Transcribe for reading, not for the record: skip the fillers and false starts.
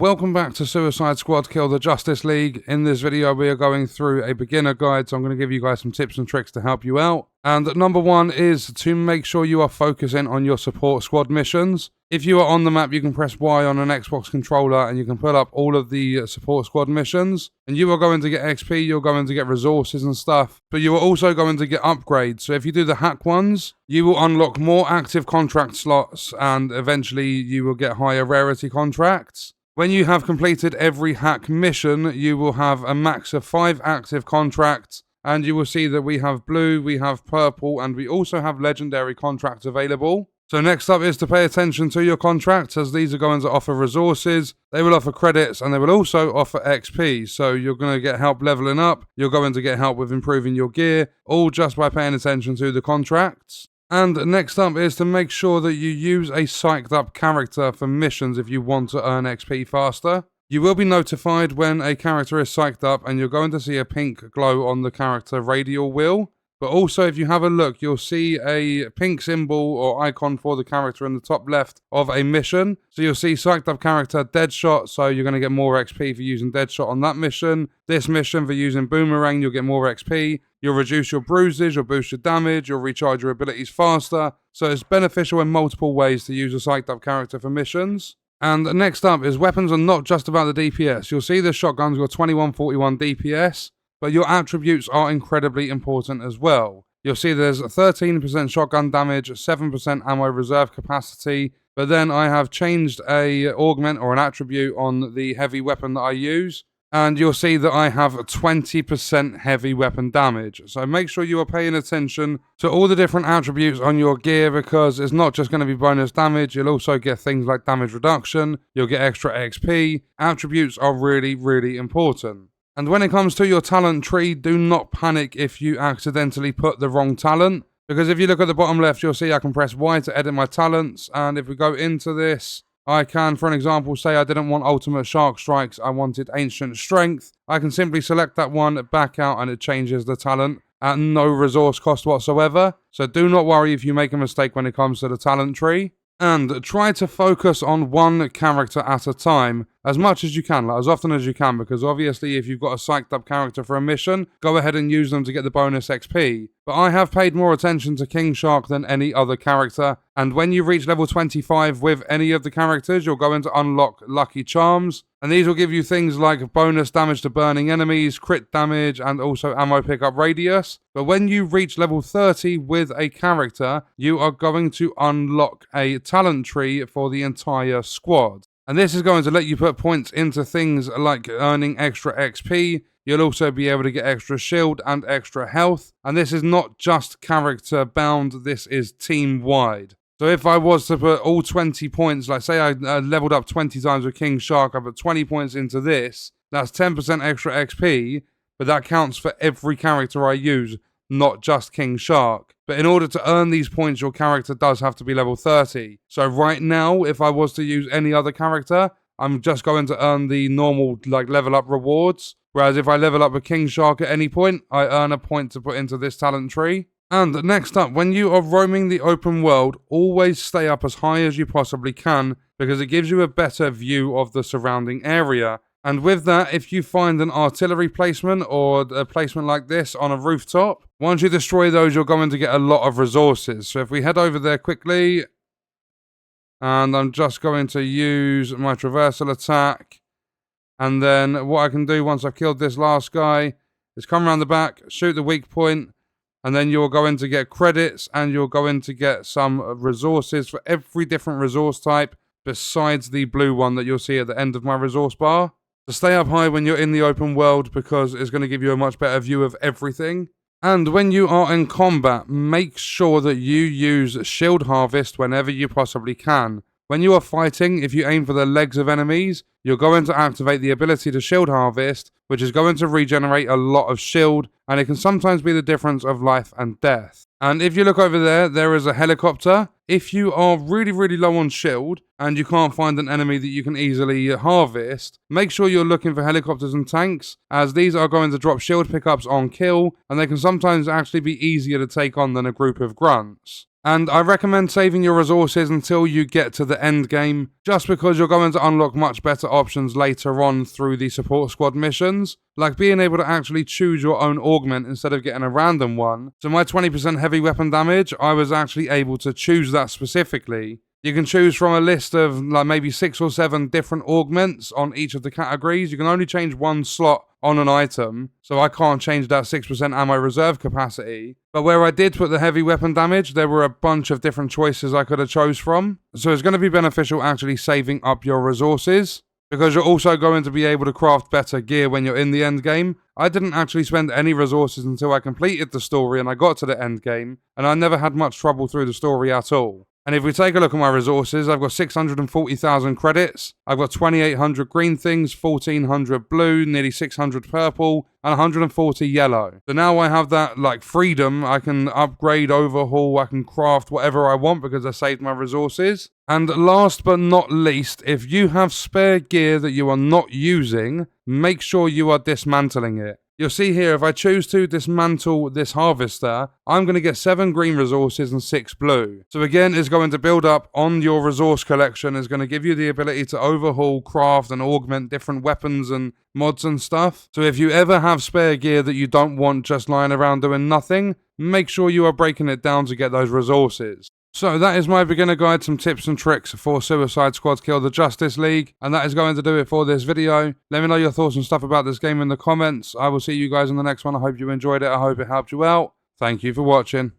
Welcome back to Suicide Squad Kill the Justice League. In this video we are going through a beginner guide, so I'm going to give you guys some tips and tricks to help you out. And number one is to make sure you are focusing on your support squad missions. If you are on the map, you can press Y on an Xbox controller and you can pull up all of the support squad missions. And you are going to get XP, you're going to get resources and stuff, but you are also going to get upgrades. So if you do the hack ones, you will unlock more active contract slots and eventually you will get higher rarity contracts. When you have completed every hack mission, you will have a max of 5 active contracts, and you will see that we have blue, we have purple, and we also have legendary contracts available. So next up is to pay attention to your contracts, as these are going to offer resources, they will offer credits, and they will also offer XP. So you're going to get help leveling up, you're going to get help with improving your gear, all just by paying attention to the contracts. And next up is to make sure that you use a psyched up character for missions if you want to earn XP faster. You will be notified when a character is psyched up and you're going to see a pink glow on the character radial wheel. But also if you have a look, you'll see a pink symbol or icon for the character in the top left of a mission. So you'll see psyched up character Deadshot, so you're going to get more XP for using Deadshot on that mission. This mission for using Boomerang, you'll get more XP. You'll reduce your bruises, you'll boost your damage, you'll recharge your abilities faster. So it's beneficial in multiple ways to use a psyched up character for missions. And next up is weapons are not just about the DPS. You'll see the shotgun's got 2141 DPS. But your attributes are incredibly important as well. You'll see there's 13% shotgun damage, 7% ammo reserve capacity, but then I have changed a augment or an attribute on the heavy weapon that I use, and you'll see that I have 20% heavy weapon damage. So make sure you are paying attention to all the different attributes on your gear, because it's not just going to be bonus damage, you'll also get things like damage reduction, you'll get extra XP. Attributes are really, really important. And when it comes to your talent tree, do not panic if you accidentally put the wrong talent. Because if you look at the bottom left, you'll see I can press Y to edit my talents. And if we go into this, I can, for an example, say I didn't want Ultimate Shark Strikes, I wanted Ancient Strength. I can simply select that one, back out, and it changes the talent at no resource cost whatsoever. So do not worry if you make a mistake when it comes to the talent tree. And try to focus on one character at a time as much as you can, like as often as you can, because obviously if you've got a psyched up character for a mission, go ahead and use them to get the bonus XP. But I have paid more attention to King Shark than any other character, and when you reach level 25 with any of the characters, you're going to unlock Lucky Charms, and these will give you things like bonus damage to burning enemies, crit damage, and also ammo pickup radius. But when you reach level 30 with a character, you are going to unlock a talent tree for the entire squad. And this is going to let you put points into things like earning extra XP. You'll also be able to get extra shield and extra health. And this is not just character bound, this is team wide. So if I was to put all 20 points, like say I leveled up 20 times with King Shark, I put 20 points into this, that's 10% extra XP, but that counts for every character I use, not just King Shark. But in order to earn these points, your character does have to be level 30. So right now, if I was to use any other character, I'm just going to earn the normal like level up rewards. Whereas if I level up a King Shark at any point, I earn a point to put into this talent tree. And next up, when you are roaming the open world, always stay up as high as you possibly can, because it gives you a better view of the surrounding area. And with that, if you find an artillery placement or a placement like this on a rooftop, once you destroy those, you're going to get a lot of resources. So if we head over there quickly, and I'm just going to use my traversal attack. And then what I can do once I've killed this last guy is come around the back, shoot the weak point, and then you're going to get credits and you're going to get some resources for every different resource type besides the blue one that you'll see at the end of my resource bar. So stay up high when you're in the open world, because it's going to give you a much better view of everything. And when you are in combat, make sure that you use Shield Harvest whenever you possibly can. When you are fighting, if you aim for the legs of enemies, you're going to activate the ability to Shield Harvest, which is going to regenerate a lot of shield, and it can sometimes be the difference of life and death. And if you look over there, there is a helicopter. If you are really, really low on shield and you can't find an enemy that you can easily harvest, make sure you're looking for helicopters and tanks, as these are going to drop shield pickups on kill, and they can sometimes actually be easier to take on than a group of grunts. And I recommend saving your resources until you get to the end game, just because you're going to unlock much better options later on through the support squad missions, like being able to actually choose your own augment instead of getting a random one. So my 20% heavy weapon damage, I was actually able to choose that specifically. You can choose from a list of like maybe 6 or 7 different augments on each of the categories. You can only change one slot on an item, so I can't change that 6% ammo reserve capacity. But where I did put the heavy weapon damage, there were a bunch of different choices I could have chose from. So it's going to be beneficial actually saving up your resources, because you're also going to be able to craft better gear when you're in the end game. I didn't actually spend any resources until I completed the story and I got to the end game, and I never had much trouble through the story at all. And if we take a look at my resources, I've got 640,000 credits, I've got 2,800 green things, 1,400 blue, nearly 600 purple, and 140 yellow. So now I have that like freedom. I can upgrade, overhaul, I can craft whatever I want because I saved my resources. And last but not least, if you have spare gear that you are not using, make sure you are dismantling it. You'll see here, if I choose to dismantle this harvester, I'm going to get 7 green resources and 6 blue. So again, it's going to build up on your resource collection. It's going to give you the ability to overhaul, craft, and augment different weapons and mods and stuff. So if you ever have spare gear that you don't want just lying around doing nothing, make sure you are breaking it down to get those resources. So that is my beginner guide, some tips and tricks for Suicide Squad Kill the Justice League, and that is going to do it for this video. Let me know your thoughts and stuff about this game in the comments. I will see you guys in the next one. I hope you enjoyed it. I hope it helped you out. Thank you for watching.